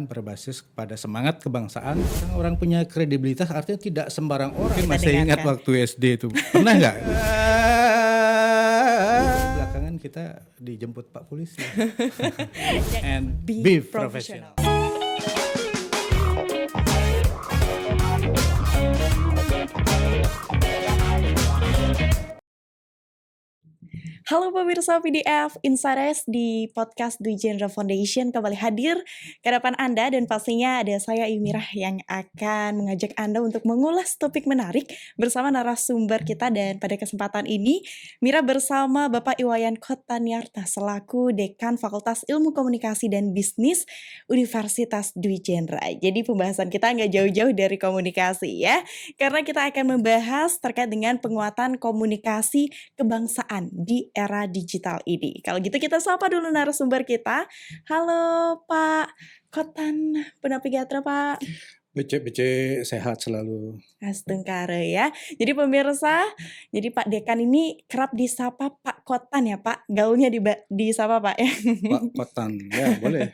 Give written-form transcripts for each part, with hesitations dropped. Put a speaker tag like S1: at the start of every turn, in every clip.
S1: Berbasis kepada semangat kebangsaan, orang punya kredibilitas artinya tidak sembarang orang.
S2: Kita
S1: Masih ingat
S2: dengarkan.
S1: waktu SD itu, pernah nggak? Belakangan kita dijemput Pak Polisi. And be professional.
S2: Halo pemirsa PDF Insiders di podcast Dwi Genre Foundation kembali hadir ke hadapan Anda dan pastinya ada saya Imirah yang akan mengajak Anda untuk mengulas topik menarik bersama narasumber kita. Dan pada kesempatan ini Mira bersama Bapak Iwayan Kotaniarta selaku Dekan Fakultas Ilmu Komunikasi dan Bisnis Universitas Dwi Genre. Jadi pembahasan kita nggak jauh-jauh dari komunikasi ya, karena kita akan membahas terkait dengan penguatan komunikasi kebangsaan di era digital ini. Kalau gitu kita sapa dulu narasumber kita. Halo Pak Kotan Penapigatra Pak.
S1: Bece sehat selalu.
S2: Astungkare ya. Jadi pemirsa, jadi Pak Dekan ini kerap disapa Pak Kotan ya Pak. Gaulnya disapa Pak ya.
S1: Pak Kotan, ya boleh.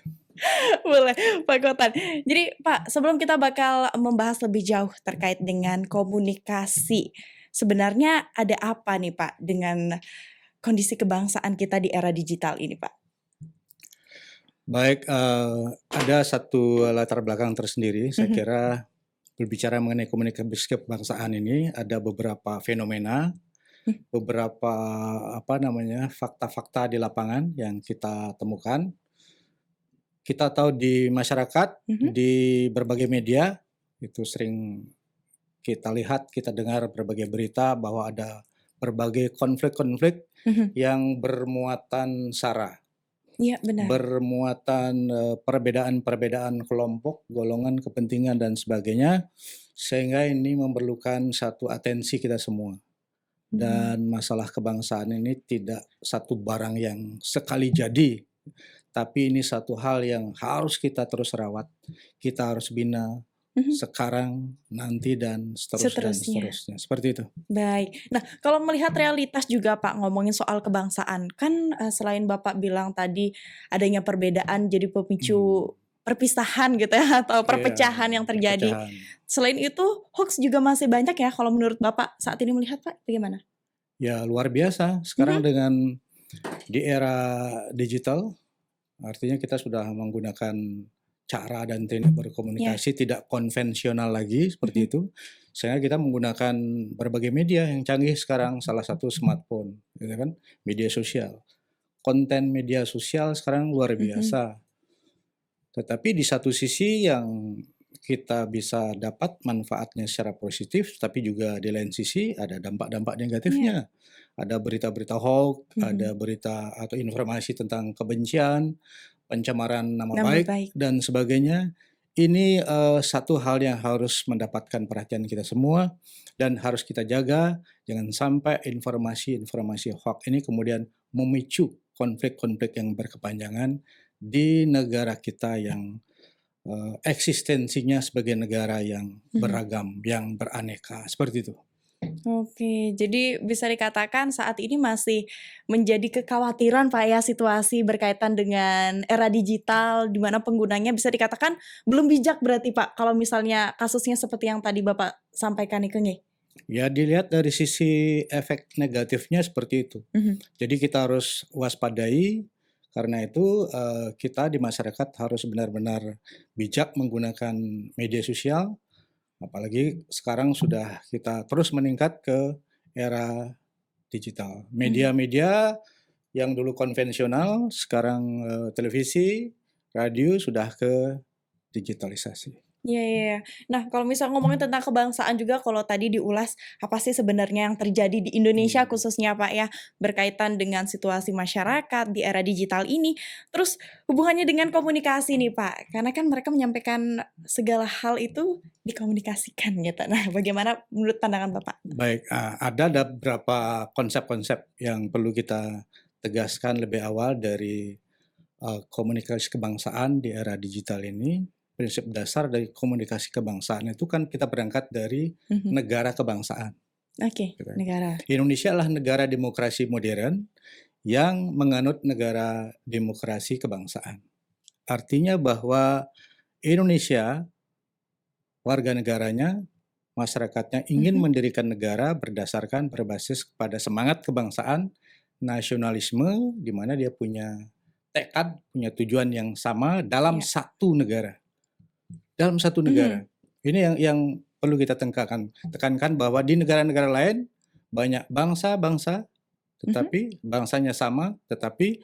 S2: Boleh Pak Kotan. Jadi Pak, sebelum kita bakal membahas lebih jauh terkait dengan komunikasi, sebenarnya ada apa nih Pak dengan kondisi kebangsaan kita di era digital ini, Pak?
S1: Baik, ada satu latar belakang tersendiri. Saya kira berbicara mengenai komunikasi kebangsaan ini ada beberapa fenomena, beberapa fakta-fakta di lapangan yang kita temukan. Kita tahu di masyarakat, di berbagai media itu sering kita lihat, kita dengar berbagai berita bahwa ada berbagai konflik-konflik yang bermuatan sara.
S2: Iya, benar.
S1: Bermuatan perbedaan-perbedaan kelompok, golongan, kepentingan dan sebagainya, sehingga ini memerlukan satu atensi kita semua. Dan masalah kebangsaan ini tidak satu barang yang sekali jadi, tapi ini satu hal yang harus kita terus rawat, kita harus bina sekarang, nanti, dan seterusnya. Seperti itu.
S2: Baik. Nah, kalau melihat realitas juga Pak, ngomongin soal kebangsaan, kan selain Bapak bilang tadi adanya perbedaan jadi pemicu perpisahan gitu ya, atau perpecahan yang terjadi. Selain itu, hoax juga masih banyak ya kalau menurut Bapak saat ini melihat Pak, bagaimana?
S1: Ya luar biasa, sekarang dengan di era digital, artinya kita sudah menggunakan cara dan teknik berkomunikasi tidak konvensional lagi seperti itu, sehingga kita menggunakan berbagai media yang canggih sekarang, salah satu smartphone, gitu kan, media sosial. Konten media sosial sekarang luar biasa. Tetapi di satu sisi yang kita bisa dapat manfaatnya secara positif, tapi juga di lain sisi ada dampak-dampak negatifnya. Ada berita-berita hoax, ada berita atau informasi tentang kebencian, pencemaran nama baik dan sebagainya. Ini satu hal yang harus mendapatkan perhatian kita semua dan harus kita jaga, jangan sampai informasi-informasi hoax ini kemudian memicu konflik-konflik yang berkepanjangan di negara kita yang eksistensinya sebagai negara yang beragam, yang beraneka, seperti itu.
S2: Oke, jadi bisa dikatakan saat ini masih menjadi kekhawatiran Pak ya situasi berkaitan dengan era digital di mana penggunanya bisa dikatakan belum bijak berarti Pak kalau misalnya kasusnya seperti yang tadi Bapak sampaikan itu nih.
S1: Ya dilihat dari sisi efek negatifnya seperti itu. Jadi kita harus waspadai, karena itu kita di masyarakat harus benar-benar bijak menggunakan media sosial. Apalagi sekarang sudah kita terus meningkat ke era digital. Media-media yang dulu konvensional, sekarang televisi, radio sudah ke digitalisasi.
S2: Iya. Nah, kalau misal ngomongin tentang kebangsaan juga kalau tadi diulas, apa sih sebenarnya yang terjadi di Indonesia khususnya Pak ya, berkaitan dengan situasi masyarakat di era digital ini. Terus hubungannya dengan komunikasi nih Pak, karena kan mereka menyampaikan segala hal itu dikomunikasikan gitu. Nah, bagaimana menurut pandangan Bapak?
S1: Baik, ada beberapa konsep-konsep yang perlu kita tegaskan lebih awal dari komunikasi kebangsaan di era digital ini. Prinsip dasar dari komunikasi kebangsaan itu kan kita berangkat dari negara kebangsaan.
S2: Oke, negara.
S1: Indonesia adalah negara demokrasi modern yang menganut negara demokrasi kebangsaan. Artinya bahwa Indonesia, warga negaranya, masyarakatnya ingin mendirikan negara berbasis kepada semangat kebangsaan, nasionalisme, di mana dia punya tekad, punya tujuan yang sama dalam
S2: Ya.
S1: satu negara. Dalam satu negara. Ini yang perlu kita tekankan bahwa di negara-negara lain banyak bangsa-bangsa, tetapi bangsanya sama, tetapi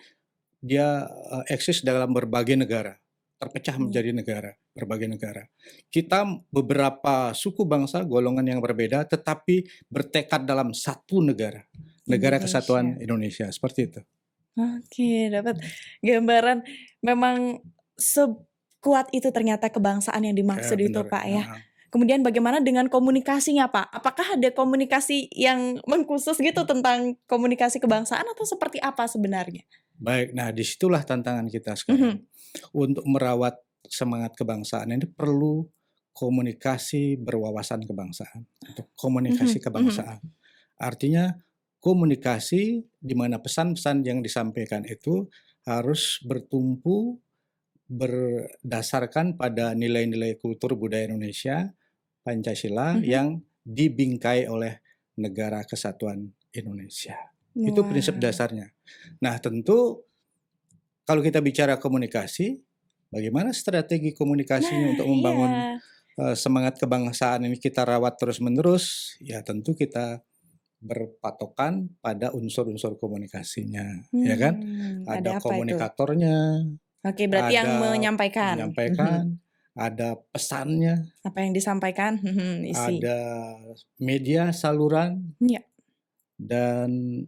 S1: dia eksis dalam berbagai negara, terpecah menjadi berbagai negara. Kita beberapa suku bangsa, golongan yang berbeda, tetapi bertekad dalam satu negara, negara kesatuan Indonesia, seperti itu.
S2: Oke, dapat gambaran. Memang sekuat itu ternyata kebangsaan yang dimaksud itu, Pak, ya. Kemudian bagaimana dengan komunikasinya, Pak? Apakah ada komunikasi yang mengkhusus gitu tentang komunikasi kebangsaan atau seperti apa sebenarnya?
S1: Baik, nah disitulah tantangan kita sekarang. Untuk merawat semangat kebangsaan ini perlu komunikasi berwawasan kebangsaan, atau komunikasi kebangsaan. Artinya komunikasi di mana pesan-pesan yang disampaikan itu harus bertumpu berdasarkan pada nilai-nilai kultur budaya Indonesia, Pancasila, yang dibingkai oleh Negara Kesatuan Indonesia. Itu prinsip dasarnya. Nah, tentu kalau kita bicara komunikasi, bagaimana strategi komunikasinya untuk membangun semangat kebangsaan ini kita rawat terus-menerus? Ya tentu kita berpatokan pada unsur-unsur komunikasinya, ya kan? Ada komunikatornya.
S2: Oke, berarti yang menyampaikan.
S1: Ada pesannya.
S2: Apa yang disampaikan? Isi.
S1: Ada media saluran.
S2: Ya.
S1: Dan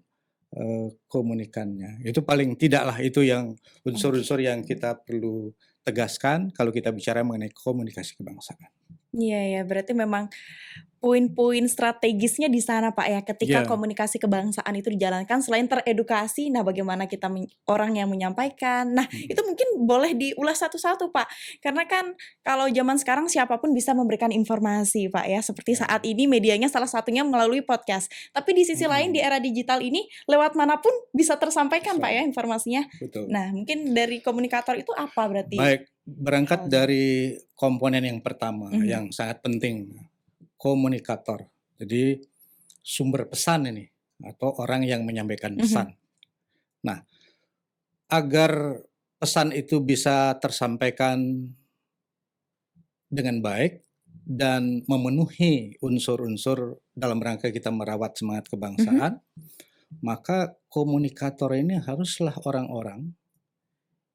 S1: komunikannya. Itu paling tidaklah itu yang unsur-unsur yang kita perlu tegaskan kalau kita bicara mengenai komunikasi kebangsaan.
S2: Iya ya, berarti memang poin-poin strategisnya di sana, Pak, ya, ketika komunikasi kebangsaan itu dijalankan. Selain teredukasi, nah bagaimana kita orang yang menyampaikan. Nah, itu mungkin boleh diulas satu-satu, Pak. Karena kan kalau zaman sekarang siapapun bisa memberikan informasi, Pak, ya. Seperti saat ini medianya salah satunya melalui podcast. Tapi di sisi lain di era digital ini lewat manapun bisa tersampaikan, Pak, ya, informasinya.
S1: Betul.
S2: Nah, mungkin dari komunikator itu apa berarti?
S1: Baik, berangkat dari komponen yang pertama yang sangat penting, komunikator. Jadi sumber pesan ini atau orang yang menyampaikan pesan. Nah, agar pesan itu bisa tersampaikan dengan baik dan memenuhi unsur-unsur dalam rangka kita merawat semangat kebangsaan, maka komunikator ini haruslah orang-orang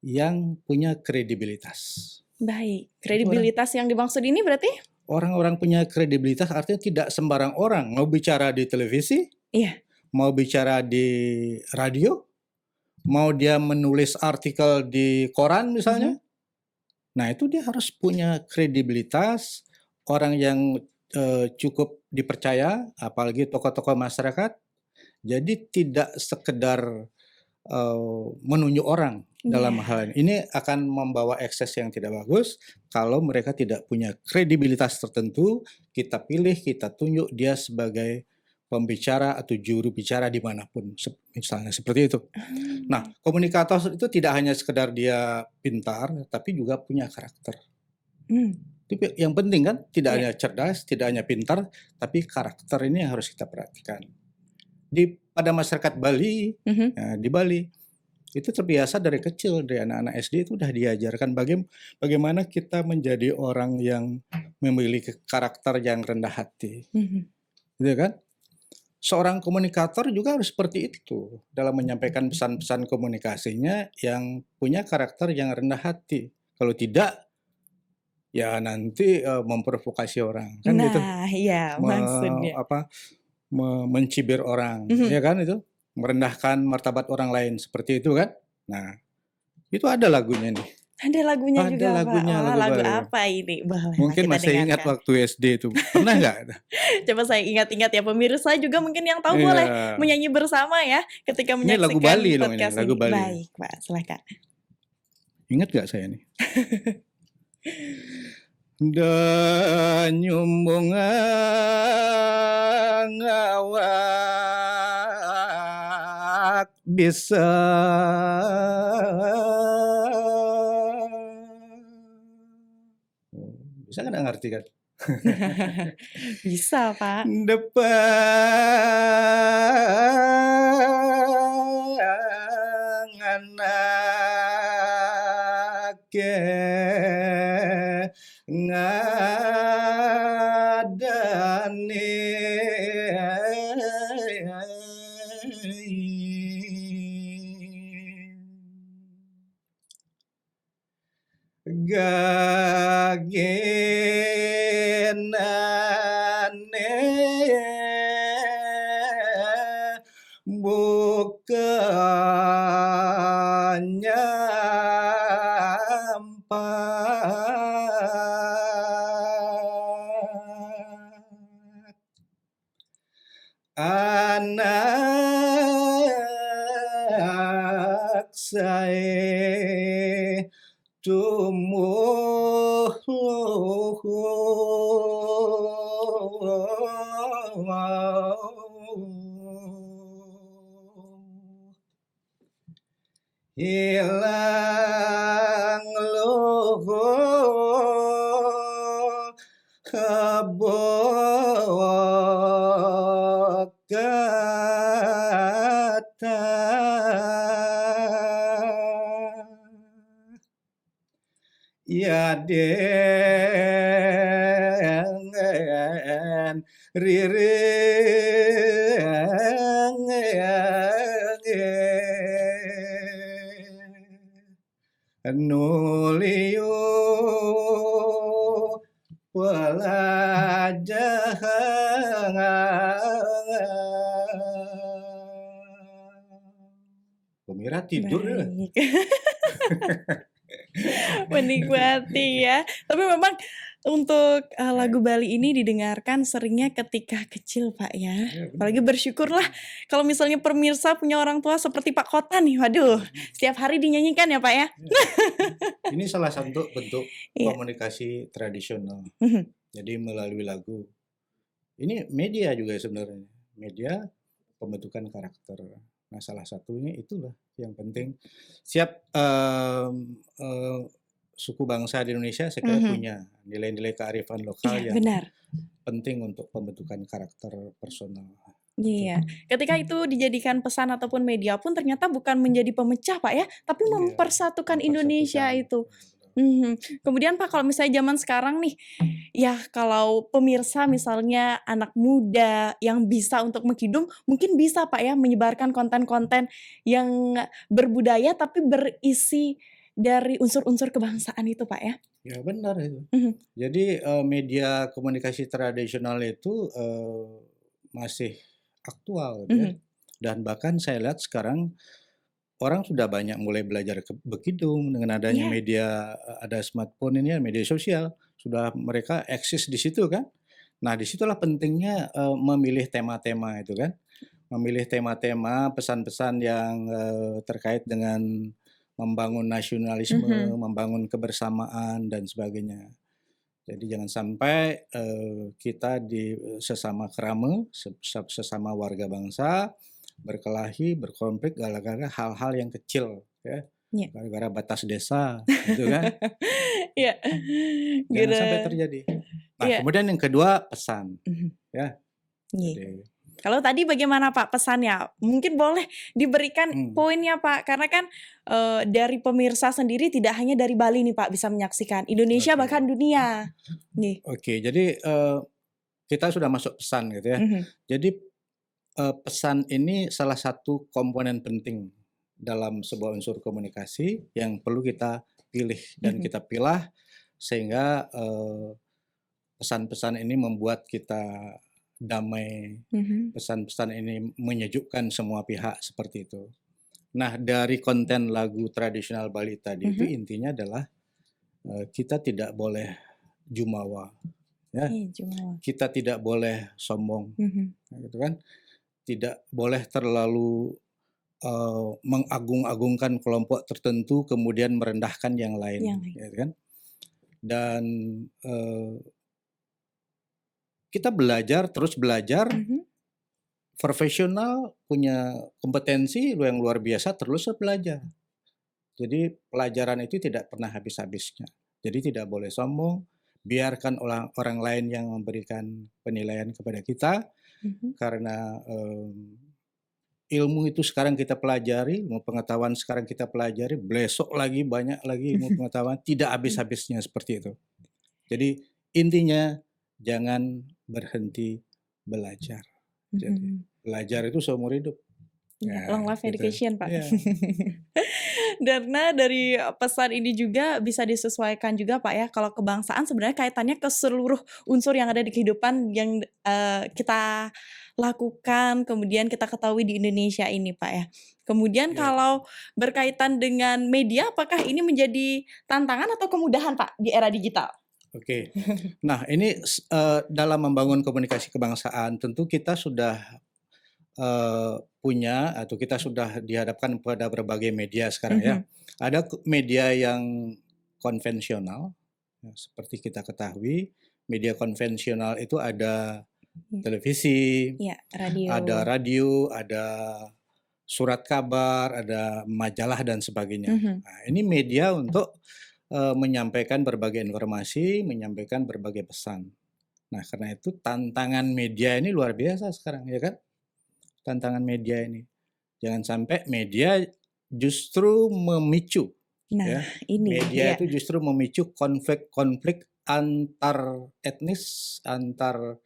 S1: yang punya kredibilitas.
S2: Baik, kredibilitas yang dimaksud ini berarti?
S1: Orang-orang punya kredibilitas artinya tidak sembarang orang mau bicara di televisi, mau bicara di radio, mau dia menulis artikel di koran misalnya. Nah itu dia harus punya kredibilitas, orang yang cukup dipercaya, apalagi tokoh-tokoh masyarakat. Jadi tidak sekedar menunjuk orang dalam hal ini. Ini akan membawa ekses yang tidak bagus kalau mereka tidak punya kredibilitas tertentu. Kita pilih, kita tunjuk dia sebagai pembicara atau juru bicara dimanapun, misalnya seperti itu. Nah, komunikator itu tidak hanya sekedar dia pintar, tapi juga punya karakter. Itu yang penting kan, tidak hanya cerdas, tidak hanya pintar, tapi karakter ini yang harus kita perhatikan. Pada masyarakat Bali, di Bali, itu terbiasa dari kecil, dari anak-anak SD itu sudah diajarkan bagaimana kita menjadi orang yang memiliki karakter yang rendah hati. Gitu kan? Seorang komunikator juga harus seperti itu dalam menyampaikan pesan-pesan komunikasinya yang punya karakter yang rendah hati. Kalau tidak, ya nanti memprovokasi orang. Kan gitu.
S2: Iya maksudnya.
S1: Mencibir orang, ya kan itu, merendahkan martabat orang lain seperti itu kan. Nah, itu ada lagunya nih.
S2: Ada lagunya
S1: ada
S2: juga,
S1: lagunya,
S2: Pak.
S1: lagu
S2: apa ini? Boleh
S1: mungkin masih dengarkan. Ingat waktu SD itu. Pernah nggak?
S2: Coba saya ingat-ingat ya, pemirsa juga mungkin yang tahu boleh menyanyi bersama ya ketika menyaksikan
S1: ini lagu Bali
S2: podcast
S1: ini. Lagu Bali.
S2: Baik, Pak, silakan.
S1: Ingat nggak saya nih? Danyumbungan awak bisa Bisa nggak ngerti kan?
S2: Bisa, Pak.
S1: Depanganake ngadani gagenane bukannya empat anak saya tumbuh hilang luhur kebok kata ya dengan rireng nuliu pelajaran. Pemirsa tidur ya?
S2: Baik. Menikmati ya. Tapi memang untuk lagu Bali ini didengarkan seringnya ketika kecil, Pak ya.
S1: Iya,
S2: Apalagi
S1: benar.
S2: bersyukurlah kalau misalnya pemirsa punya orang tua seperti Pak Kota nih. Waduh, setiap hari dinyanyikan ya, Pak ya.
S1: Ini salah satu bentuk
S2: Iya.
S1: komunikasi tradisional.
S2: Mhm.
S1: Jadi melalui lagu. Ini media juga sebenarnya. Media pembentukan karakter. Nah, salah satunya itulah yang penting. Setiap suku bangsa di Indonesia saya kira
S2: Mhm.
S1: punya nilai-nilai kearifan lokal
S2: Iya,
S1: yang
S2: benar.
S1: penting untuk pembentukan karakter personal.
S2: Iya. Ketika itu dijadikan pesan ataupun media pun ternyata bukan menjadi pemecah, Pak ya, tapi
S1: Iya,
S2: mempersatukan Indonesia
S1: mempersatukan.
S2: itu. Kemudian Pak, kalau misalnya zaman sekarang nih, ya kalau pemirsa misalnya anak muda yang bisa untuk mengkidung, mungkin bisa Pak ya menyebarkan konten-konten yang berbudaya tapi berisi dari unsur-unsur kebangsaan itu Pak ya?
S1: Ya benar itu.
S2: Mhm.
S1: Jadi media komunikasi tradisional itu masih aktual gitu ya.
S2: Mhm.
S1: Dan bahkan saya lihat sekarang orang sudah banyak mulai belajar berkidung dengan adanya
S2: Iya.
S1: media, ada smartphone ini ya, media sosial, sudah mereka eksis di situ kan. Nah, disitulah pentingnya memilih tema-tema itu kan. Memilih tema-tema, pesan-pesan yang terkait dengan membangun nasionalisme,
S2: Mhm.
S1: membangun kebersamaan dan sebagainya. Jadi jangan sampai kita di sesama kerama, sesama warga bangsa berkelahi, berkonflik gara-gara hal-hal yang kecil, ya,
S2: Iya.
S1: gara-gara batas desa, gitu kan?
S2: Iya.
S1: Jangan
S2: Gara
S1: sampai terjadi. Nah,
S2: iya.
S1: kemudian yang kedua pesan,
S2: Mhm.
S1: ya.
S2: Iya.
S1: Jadi,
S2: Kalau tadi bagaimana Pak pesannya? Mungkin boleh diberikan
S1: hmm,
S2: poinnya Pak, karena kan dari pemirsa sendiri tidak hanya dari Bali nih Pak bisa menyaksikan, Indonesia
S1: oke,
S2: bahkan dunia. Nih.
S1: oke. Jadi kita sudah masuk pesan gitu ya.
S2: Mhm.
S1: Jadi pesan ini salah satu komponen penting dalam sebuah unsur komunikasi yang perlu kita pilih dan
S2: Mhm.
S1: kita pilah sehingga pesan-pesan ini membuat kita damai,
S2: Mhm.
S1: pesan-pesan ini menyejukkan semua pihak seperti itu. Nah, dari konten lagu tradisional Bali tadi itu
S2: Mhm.
S1: intinya adalah kita tidak boleh jumawa, ya.
S2: Iya, Jumawa.
S1: Kita tidak boleh sombong,
S2: Mhm.
S1: gitu kan. Tidak boleh terlalu mengagung-agungkan kelompok tertentu kemudian merendahkan yang lain,
S2: Yang lain.
S1: gitu kan. Dan kita belajar, terus belajar,
S2: Mhm.
S1: profesional, punya kompetensi yang luar biasa, terus belajar. Jadi pelajaran itu tidak pernah habis-habisnya. Jadi tidak boleh sombong, biarkan orang lain yang memberikan penilaian kepada kita, karena ilmu itu sekarang kita pelajari, ilmu pengetahuan sekarang kita pelajari, besok lagi banyak lagi ilmu pengetahuan, tidak habis-habisnya seperti itu. Jadi intinya jangan berhenti belajar. Jadi belajar itu seumur hidup.
S2: Ya, long life
S1: gitu.
S2: education, Pak.
S1: Iya.
S2: Karena dari pesan ini juga bisa disesuaikan juga, Pak, ya, kalau kebangsaan sebenarnya kaitannya ke seluruh unsur yang ada di kehidupan yang kita lakukan, kemudian kita ketahui di Indonesia ini, Pak, ya. Kemudian
S1: Iya.
S2: kalau berkaitan dengan media, apakah ini menjadi tantangan atau kemudahan, Pak, di era digital?
S1: Oke. Nah, ini dalam membangun komunikasi kebangsaan tentu kita sudah punya atau kita sudah dihadapkan pada berbagai media sekarang ya. Ada media yang konvensional, seperti kita ketahui, media konvensional itu ada televisi,
S2: Ya, radio.
S1: ada radio, ada surat kabar, ada majalah dan sebagainya. Nah, ini media untuk menyampaikan berbagai informasi, menyampaikan berbagai pesan. Nah, karena itu tantangan media ini luar biasa sekarang, ya kan? Tantangan media ini. Jangan sampai media justru memicu.
S2: Nah,
S1: ya.
S2: ini
S1: Media
S2: ya.
S1: itu justru memicu konflik antar etnis, antar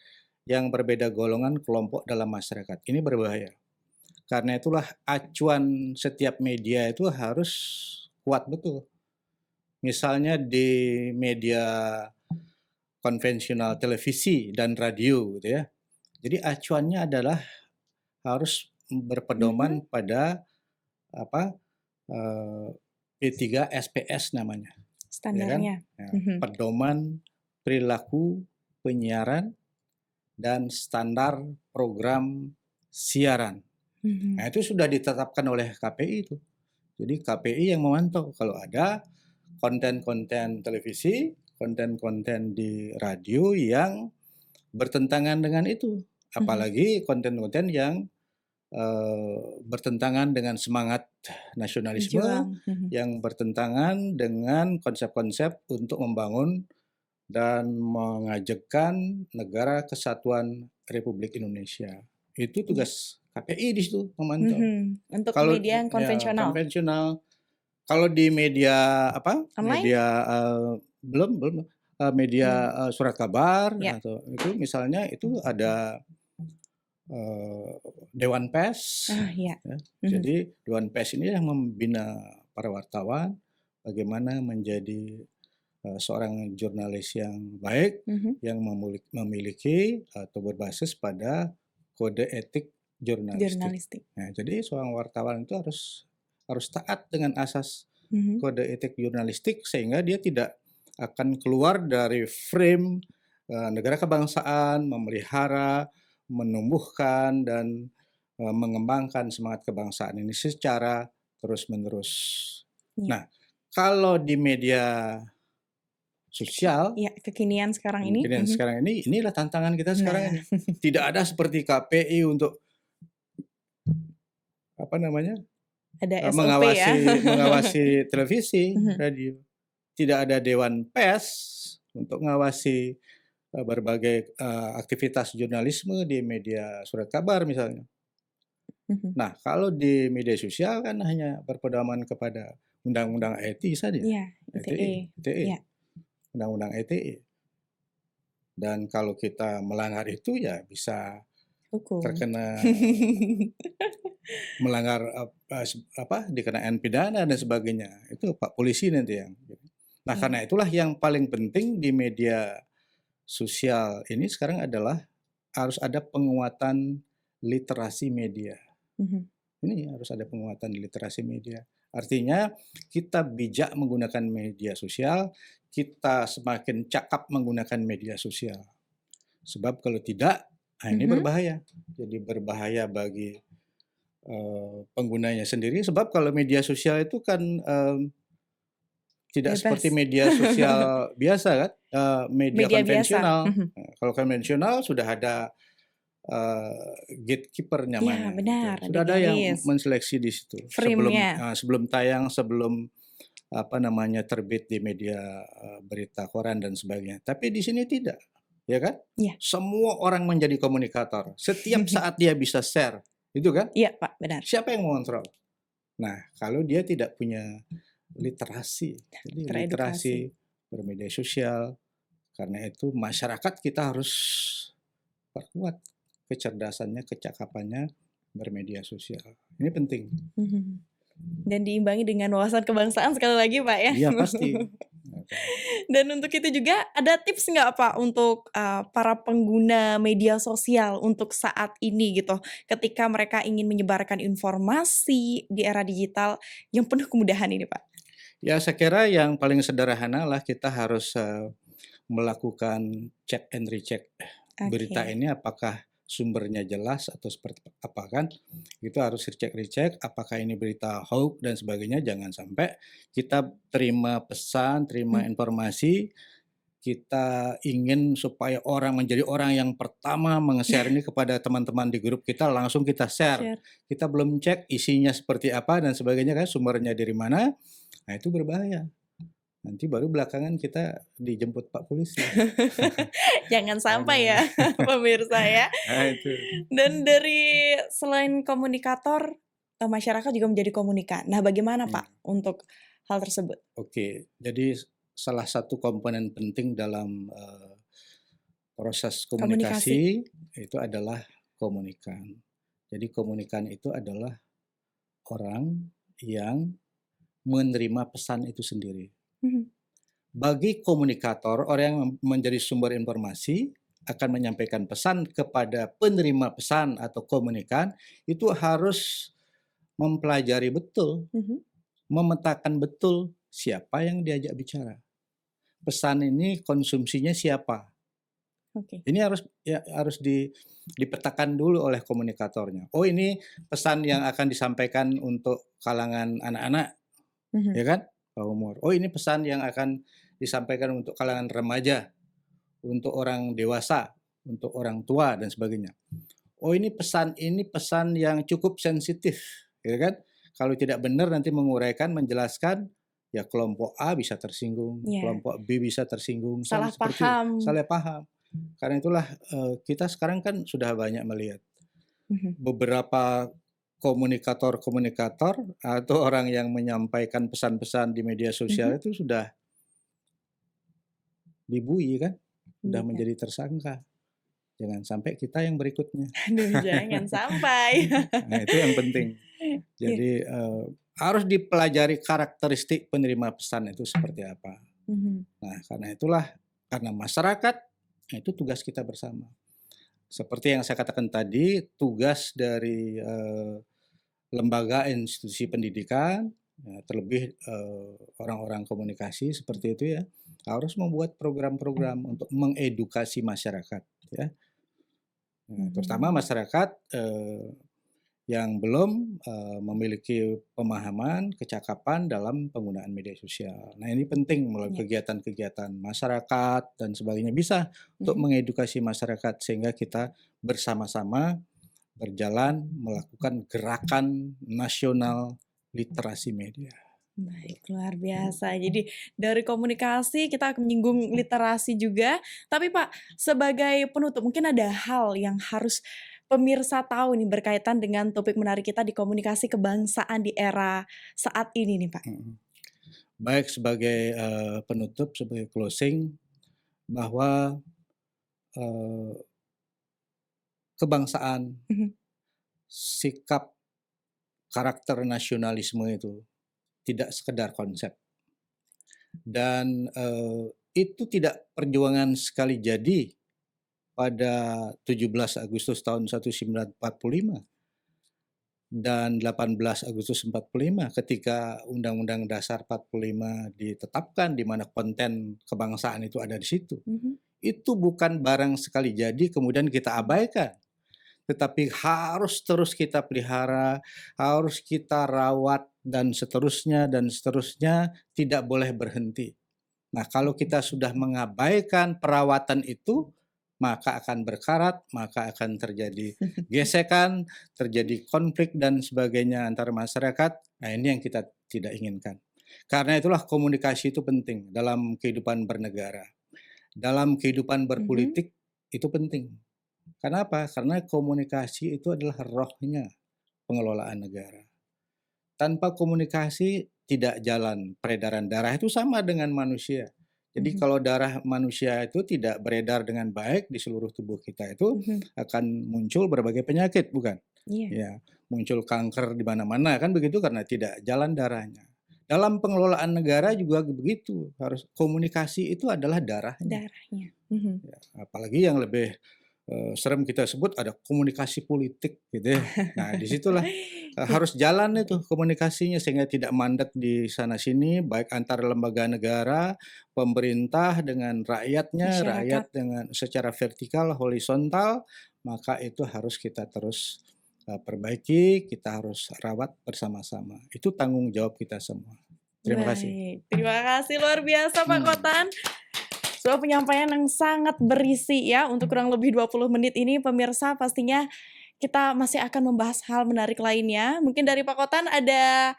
S1: yang berbeda golongan kelompok dalam masyarakat. Ini berbahaya. Karena itulah acuan setiap media itu harus kuat betul. Misalnya di media konvensional televisi dan radio gitu ya. Jadi acuannya adalah harus berpedoman pada P3 SPS namanya.
S2: Standarnya.
S1: Ya kan? Pedoman perilaku penyiaran dan standar program siaran. Nah, itu sudah ditetapkan oleh KPI itu. Jadi KPI yang memantau kalau ada konten-konten televisi, konten-konten di radio yang bertentangan dengan itu. Apalagi konten-konten yang bertentangan dengan semangat nasionalisme, yang bertentangan dengan konsep-konsep untuk membangun dan mengajakkan negara kesatuan Republik Indonesia. Itu tugas KPI di situ memantau.
S2: Untuk
S1: Kalau
S2: media yang konvensional.
S1: Ya, konvensional. Kalau di media
S2: Online?
S1: Media belum media surat kabar atau itu misalnya itu ada Dewan Pers.
S2: Ya.
S1: Jadi Dewan Pers ini yang membina para wartawan bagaimana menjadi seorang jurnalis yang baik, yang memiliki atau berbasis pada kode etik jurnalistik. Nah, jadi seorang wartawan itu harus taat dengan asas kode etik jurnalistik sehingga dia tidak akan keluar dari frame negara kebangsaan, memelihara, menumbuhkan dan mengembangkan semangat kebangsaan ini secara terus-menerus. Nah, kalau di media sosial,
S2: kekinian sekarang ini.
S1: Inilah tantangan kita sekarang ini. Tidak ada seperti KPI untuk
S2: ada SOP
S1: mengawasi televisi, radio. Tidak ada Dewan Pers untuk mengawasi berbagai aktivitas jurnalisme di media surat kabar misalnya. Nah, kalau di media sosial kan hanya berpedoman kepada undang-undang ITE saja. ITE. Undang-undang ITE. Dan kalau kita melanggar itu ya bisa terkena melanggar dikenakan pidana dan sebagainya. Itu Pak Polisi nanti yang. Nah, karena itulah yang paling penting di media sosial ini sekarang adalah harus ada penguatan literasi media. Ini harus ada penguatan literasi media. Artinya kita bijak menggunakan media sosial, kita semakin cakap menggunakan media sosial. Sebab kalau tidak, ini berbahaya. Jadi berbahaya bagi penggunanya sendiri. Sebab kalau media sosial itu kan tidak seperti media sosial biasa kan, media konvensional. Kalau konvensional sudah ada gatekeeper namanya.
S2: Ya, benar.
S1: Sudah ada yang menseleksi di situ. Sebelum tayang, sebelum terbit di media berita koran dan sebagainya. Tapi di sini tidak, ya kan?
S2: Iya.
S1: Semua orang menjadi komunikator. Setiap saat dia bisa share, itu kan?
S2: Iya, Pak, benar.
S1: Siapa yang mengontrol? Nah, kalau dia tidak punya literasi, jadi literasi bermedia sosial, karena itu masyarakat kita harus perkuat kecerdasannya, kecakapannya bermedia sosial. Ini penting.
S2: Dan diimbangi dengan wawasan kebangsaan sekali lagi, Pak, ya.
S1: Iya, pasti.
S2: Dan untuk itu juga ada tips nggak, Pak, untuk para pengguna media sosial untuk saat ini gitu, ketika mereka ingin menyebarkan informasi di era digital yang penuh kemudahan ini, Pak?
S1: Ya, saya kira yang paling sederhana lah kita harus melakukan check and recheck berita ini, apakah sumbernya jelas atau seperti apa kan. Itu harus recheck apakah ini berita hoax dan sebagainya. Jangan sampai kita terima pesan, terima informasi, kita ingin supaya orang menjadi orang yang pertama meng-share ini kepada teman-teman di grup kita, langsung kita share. Kita belum cek isinya seperti apa dan sebagainya kan, sumbernya dari mana. Nah, itu berbahaya. Nanti baru belakangan kita dijemput Pak Polisi.
S2: Jangan sampai ya, pemirsa ya.
S1: Nah, itu.
S2: Dan dari selain komunikator, masyarakat juga menjadi komunikan. Nah, bagaimana Pak untuk hal tersebut?
S1: Oke, jadi salah satu komponen penting dalam proses komunikasi itu adalah komunikan. Jadi komunikan itu adalah orang yang menerima pesan itu sendiri. Bagi komunikator, orang yang menjadi sumber informasi akan menyampaikan pesan kepada penerima pesan atau komunikan, itu harus mempelajari betul, memetakan betul siapa yang diajak bicara. Pesan ini konsumsinya siapa. Ini harus dipetakan dulu oleh komunikatornya. Oh, ini pesan yang akan disampaikan untuk kalangan anak-anak, ya kan? Umur. Oh, ini pesan yang akan disampaikan untuk kalangan remaja, untuk orang dewasa, untuk orang tua dan sebagainya. Oh, ini pesan yang cukup sensitif, ya kan? Kalau tidak benar nanti menguraikan, menjelaskan, ya kelompok A bisa tersinggung, kelompok B bisa tersinggung,
S2: salah
S1: paham. Karena itulah kita sekarang kan sudah banyak melihat beberapa komunikator atau orang yang menyampaikan pesan-pesan di media sosial itu sudah dibui kan, sudah menjadi tersangka. Jangan sampai kita yang berikutnya.
S2: Aduh, jangan sampai.
S1: Nah, itu yang penting. Jadi harus dipelajari karakteristik penerima pesan itu seperti apa. Nah, karena itulah, karena masyarakat, nah itu tugas kita bersama. Seperti yang saya katakan tadi, tugas dari lembaga institusi pendidikan, terlebih orang-orang komunikasi seperti itu ya, harus membuat program-program untuk mengedukasi masyarakat ya. Terutama masyarakat yang belum memiliki pemahaman, kecakapan dalam penggunaan media sosial. Nah, ini penting melalui kegiatan-kegiatan masyarakat dan sebagainya bisa untuk mengedukasi masyarakat sehingga kita bersama-sama berjalan melakukan gerakan nasional literasi media.
S2: Baik, luar biasa. Jadi dari komunikasi kita akan menyinggung literasi juga. Tapi Pak, sebagai penutup mungkin ada hal yang harus pemirsa tahu nih berkaitan dengan topik menarik kita di komunikasi kebangsaan di era saat ini nih Pak.
S1: Baik, sebagai penutup, sebagai closing, bahwa kebangsaan, sikap karakter nasionalisme itu tidak sekedar konsep. Dan itu tidak perjuangan sekali jadi pada 17 Agustus tahun 1945 dan 18 Agustus 45 ketika Undang-Undang Dasar 45 ditetapkan, di mana konten kebangsaan itu ada di situ. Itu bukan barang sekali jadi kemudian kita abaikan, tetapi harus terus kita pelihara, harus kita rawat dan seterusnya, tidak boleh berhenti. Nah, kalau kita sudah mengabaikan perawatan itu, maka akan berkarat, maka akan terjadi gesekan, terjadi konflik dan sebagainya antar masyarakat. Nah, ini yang kita tidak inginkan. Karena itulah komunikasi itu penting dalam kehidupan bernegara. Dalam kehidupan berpolitik itu penting. Kenapa? Karena komunikasi itu adalah rohnya pengelolaan negara. Tanpa komunikasi tidak jalan peredaran darah, itu sama dengan manusia. Jadi kalau darah manusia itu tidak beredar dengan baik di seluruh tubuh kita itu akan muncul berbagai penyakit, bukan?
S2: Iya.
S1: Ya, muncul kanker di mana-mana kan begitu karena tidak jalan darahnya. Dalam pengelolaan negara juga begitu, harus komunikasi itu adalah darahnya. Ya, apalagi yang lebih serem kita sebut ada komunikasi politik gitu ya. Nah, disitulah harus jalan itu komunikasinya sehingga tidak mandek di sana sini, baik antar lembaga negara, pemerintah dengan rakyatnya, rakyat dengan secara vertikal, horizontal, maka itu harus kita terus perbaiki, kita harus rawat bersama-sama. Itu tanggung jawab kita semua. Terima kasih.
S2: Terima kasih luar biasa Pak Kotan. Sebuah penyampaian yang sangat berisi ya untuk kurang lebih 20 menit ini pemirsa, pastinya kita masih akan membahas hal menarik lainnya. Mungkin dari Pak Kotan ada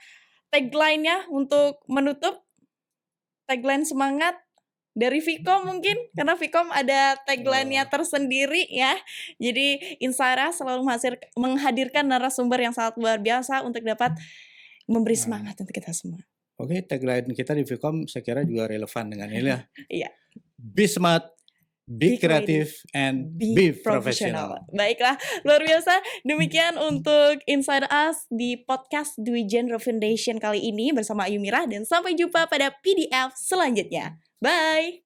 S2: tagline-nya untuk menutup, tagline semangat dari Vkom mungkin, karena Vkom ada tagline-nya tersendiri ya. Jadi Insara selalu menghadirkan narasumber yang sangat luar biasa untuk dapat memberi semangat untuk kita semua.
S1: Oke, tagline kita di Vkom saya kira juga relevan dengan ini ya.
S2: Iya.
S1: Be smart, be creative, and be professional.
S2: Baiklah, luar biasa. Demikian untuk Inside Us di podcast Dwi Genre Foundation kali ini bersama Ayu Mira, dan sampai jumpa pada PDF selanjutnya. Bye!